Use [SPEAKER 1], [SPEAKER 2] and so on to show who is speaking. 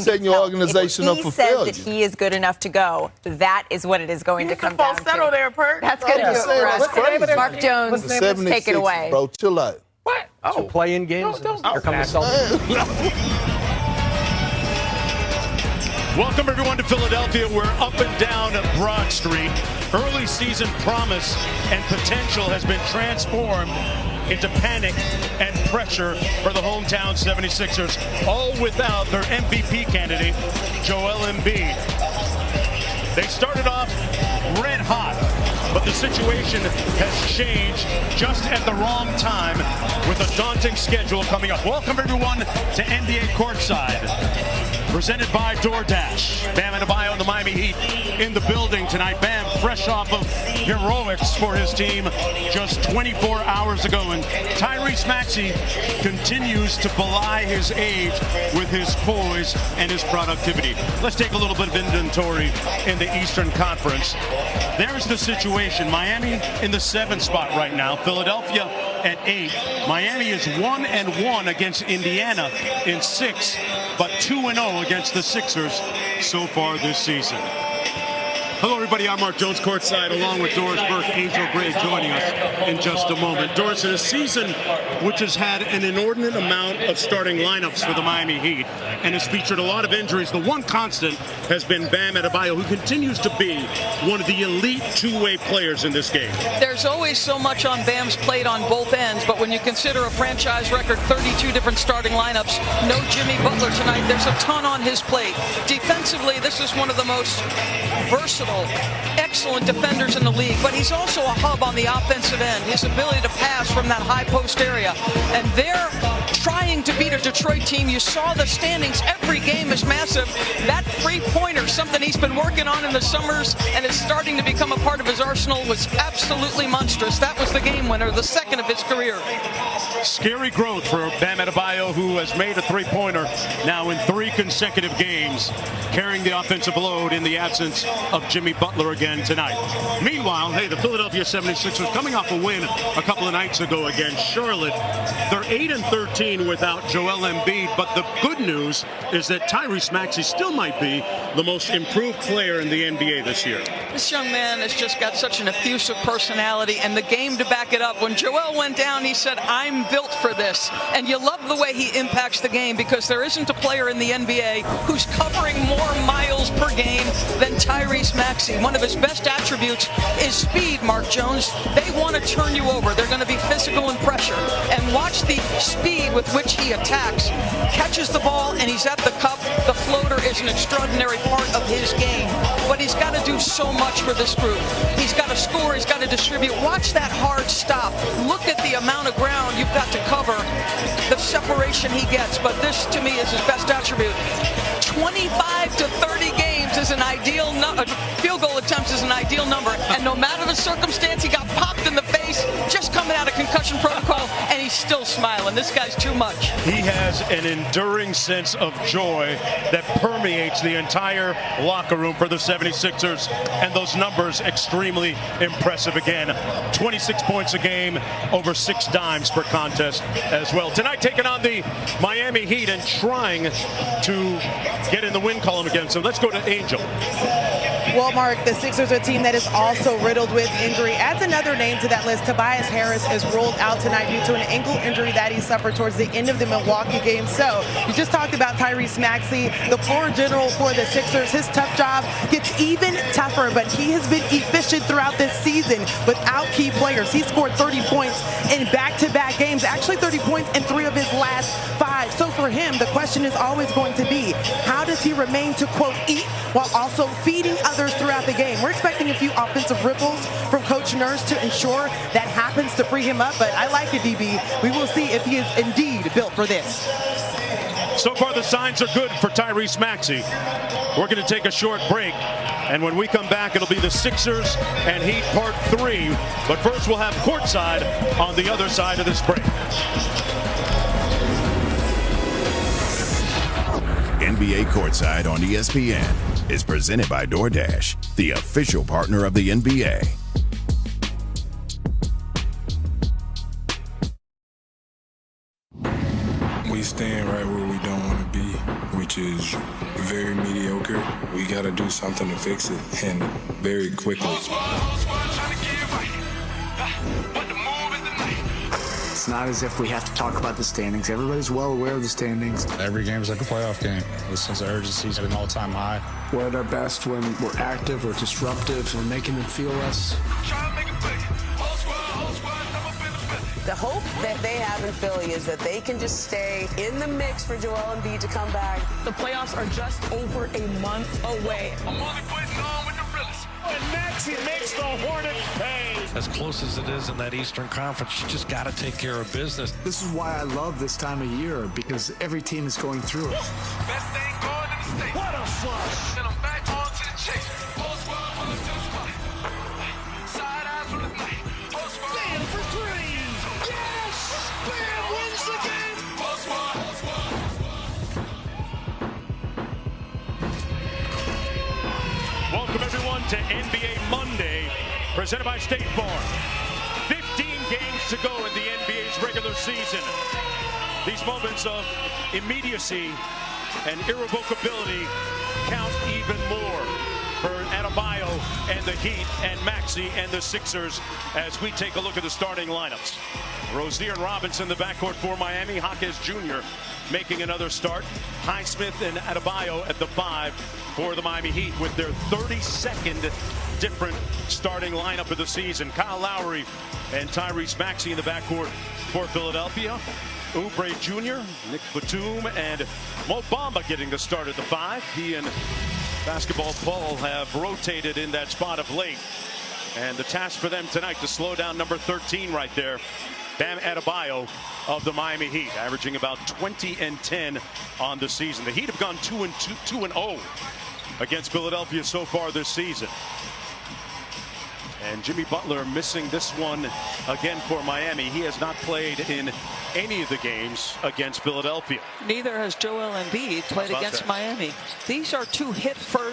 [SPEAKER 1] setting your organization up for failure.
[SPEAKER 2] He says that he is good enough to go. That is what it is going to come down to.
[SPEAKER 3] There, Perk.
[SPEAKER 2] That's going to do it for us. Mark Jones, take it away.
[SPEAKER 1] Bro, chill out.
[SPEAKER 3] What?
[SPEAKER 4] Oh, play-in games. Here come the Celtics.
[SPEAKER 5] Welcome, everyone, to Philadelphia. We're up and down Broad Street. Early season promise and potential has been transformed into panic and pressure for the hometown 76ers, all without their MVP candidate, Joel Embiid. They started off red hot, but the situation has changed just at the wrong time with a daunting schedule coming up. Welcome, everyone, to NBA Courtside. Presented by DoorDash. Bam Adebayo and the Miami Heat in the building tonight. Bam, fresh off of heroics for his team just 24 hours ago. And Tyrese Maxey continues to belie his age with his poise and his productivity. Let's take a little bit of inventory in the Eastern Conference. There's the situation. Miami in the 7th spot right now. Philadelphia at 8. Miami is 1-1 against Indiana in 6, but 2-0 against the Sixers so far this season. Hello, everybody. I'm Mark Jones, courtside, along with Doris Burke, Angel Gray, joining us in just a moment. Doris, in a season which has had an inordinate amount of starting lineups for the Miami Heat and has featured a lot of injuries, the one constant has been Bam Adebayo, who continues to be one of the elite two-way players in this game.
[SPEAKER 6] There's always so much on Bam's plate on both ends, but when you consider a franchise record 32 different starting lineups, no Jimmy Butler tonight, there's a ton on his plate. Defensively, this is one of the most versatile, excellent defenders in the league, but he's also a hub on the offensive end. His ability to pass from that high post area, and they're trying to beat a Detroit team. You saw the standings. Every game is massive. That three-pointer, something he's been working on in the summers and is starting to become a part of his arsenal, was absolutely monstrous. That was the game winner, the second of his career.
[SPEAKER 5] Scary growth for Bam Adebayo, who has made a three-pointer now in 3 consecutive games, carrying the offensive load in the absence of Jimmy Butler again tonight. Meanwhile, hey, the Philadelphia 76ers coming off a win a couple of nights ago against Charlotte. They're 8-13 without Joel Embiid, but the good news is that Tyrese Maxey still might be the most improved player in the NBA this year.
[SPEAKER 6] This young man has just got such an effusive personality and the game to back it up. When Joel went down, he said, "I'm built for this." And you love the way he impacts the game, because there isn't a player in the NBA who's covering more miles per game than Tyrese Maxey. One of his best attributes is speed, Mark Jones. They want to turn you over. They're going to be physical and pressure. And watch the speed with which he attacks, catches the ball, and he's at the cup. The floater is an extraordinary part of his game. But he's got to do so much for this group. He's got to score. He's got to distribute. Watch that hard stop. Look at the amount of ground you've got to cover, the separation he gets. But this, to me, is his best attribute. 25 to 30 games is an ideal field goal attempts is an ideal number, and no matter the circumstance, he got popped in the face just coming out of concussion protocol, and he's still smiling. This guy's too much.
[SPEAKER 5] He has an enduring sense of joy that permeates the entire locker room for the 76ers, and those numbers extremely impressive again. 26 points a game, over 6 dimes per contest as well. Tonight, taking on the Miami Heat and trying to get in the win column against them. Let's go to Angel.
[SPEAKER 7] Well, Mark, the Sixers are a team that is also riddled with injury. Adds another name to that list. Tobias Harris is ruled out tonight due to an ankle injury that he suffered towards the end of the Milwaukee game. So, you just talked about Tyrese Maxey, the floor general for the Sixers. His tough job gets even tougher, but he has been efficient throughout this season without key players. He scored 30 points in back-to-back games, actually 30 points in 3 of his last 5. So for him, the question is always going to be, how does he remain to, quote, eat while also feeding others throughout the game? We're expecting a few offensive ripples from Coach Nurse to ensure that happens to free him up, but I like it, DB. We will see if he is indeed built for this.
[SPEAKER 5] So far, the signs are good for Tyrese Maxey. We're going to take a short break, and when we come back, it'll be the Sixers and Heat Part 3. But first, we'll have Courtside on the other side of this break.
[SPEAKER 8] NBA Courtside on ESPN is presented by DoorDash, the official partner of the NBA.
[SPEAKER 9] We stand right where we don't want to be. We
[SPEAKER 3] which is very mediocre. We got to do something to fix it, and very quickly.
[SPEAKER 9] It's not as if we have to talk about the standings. Everybody's well aware of the standings.
[SPEAKER 10] Every game is like a playoff game. The sense of urgency is at an all-time high.
[SPEAKER 9] We're at our best when we're active, we're disruptive, we're making them feel us.
[SPEAKER 11] The hope that they have in Philly is that they can just stay in the mix for Joel Embiid to come back.
[SPEAKER 12] The playoffs are just over a month away.
[SPEAKER 13] I'm only putting on with the realest.
[SPEAKER 14] And Maxey makes the Hornet pay.
[SPEAKER 15] As close as it is in that Eastern Conference, you just got to take care of business.
[SPEAKER 9] This is why I love this time of year, because every team is going through it.
[SPEAKER 13] Best thing going in the state.
[SPEAKER 14] What a flush.
[SPEAKER 13] And I'm back on to the chase. Whole squad on the spot. Side eyes from the night. Whole squad.
[SPEAKER 14] Bam for three. Yes! Bam wins the game.
[SPEAKER 13] Whole squad.
[SPEAKER 5] Welcome everyone to NBA Monday, presented by State Farm. 15 games to go in the NBA's regular season. These moments of immediacy and irrevocability count even more for Adebayo and the Heat and Maxey and the Sixers as we take a look at the starting lineups. Rozier and Robinson, the backcourt for Miami. Hawkins Jr. making another start. Highsmith and Adebayo at the 5 for the Miami Heat with their 32nd different starting lineup of the season. Kyle Lowry and Tyrese Maxey in the backcourt for Philadelphia. Oubre Jr., Nick Batum, and Mo Bamba getting the start at the 5. He and Basketball Paul have rotated in that spot of late. And the task for them tonight to slow down number 13 right there, Bam Adebayo of the Miami Heat, averaging about 20 and 10 on the season. The Heat have gone 2-0 against Philadelphia so far this season. And Jimmy Butler missing this one again for Miami. He has not played in any of the games against Philadelphia.
[SPEAKER 6] Neither has Joel Embiid played against Miami. These are two hit-first